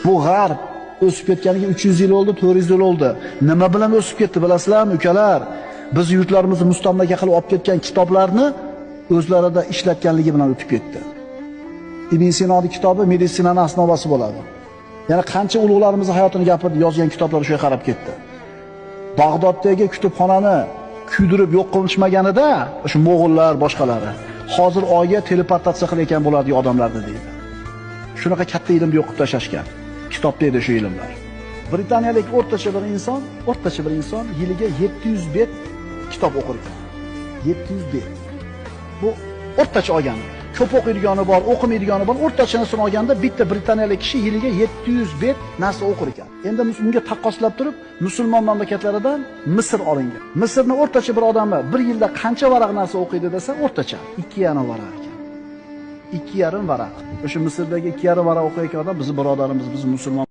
Bu g'arb o'sib ketganiga 300 yil oldi, 400 yil oldi. Nima bilan o'sib ketdi bilasizlarmi, ukalar? Biz yurtlarimizni mustamlaka qilib olib ketgan kitoblarni o'zlarida ishlatganligi bilan o'tib ketdi. Ibn Sinoning kitobi meditsinaning asnovasi bo'ladi. Yana qancha ulug'larimiz hayotini gapirib yozgan kitoblar o'sha qarab ketdi. Bag'doddagi kutubxonani kuydirib yo'q qilishmaganida, o'sha mo'g'ullar boshqalari hozir oyga teleportatsiya qilayotgan bo'ladi odamlarni deydi. Shunaqa katta ilmni yo'q qilib tashlashgan. Kitobda edi shu ilmlar. Britaniyalik o'rtacha bir inson yiliga 700 bet kitob o'qir ekan. 700 bet. Bu o'rtacha olgani. Ko'p o'qiydigani bor, o'qimaydigani bor. O'rtachasini olganda bitta britaniyalik kishi yiliga 700 bet narsa o'qir ekan. Endi bunga taqqoslab turib, musulmon mamlakatlaridan Misr olingan. Misrni o'rtacha bir odami bir yilda qancha varaq narsa o'qiydi desa, o'rtacha 2,5 varaq ekan. 2,5 varaq. O'sha Misrdagi 2,5 varaq o'qiyotgan odam bizning birodarimiz, biz musulmon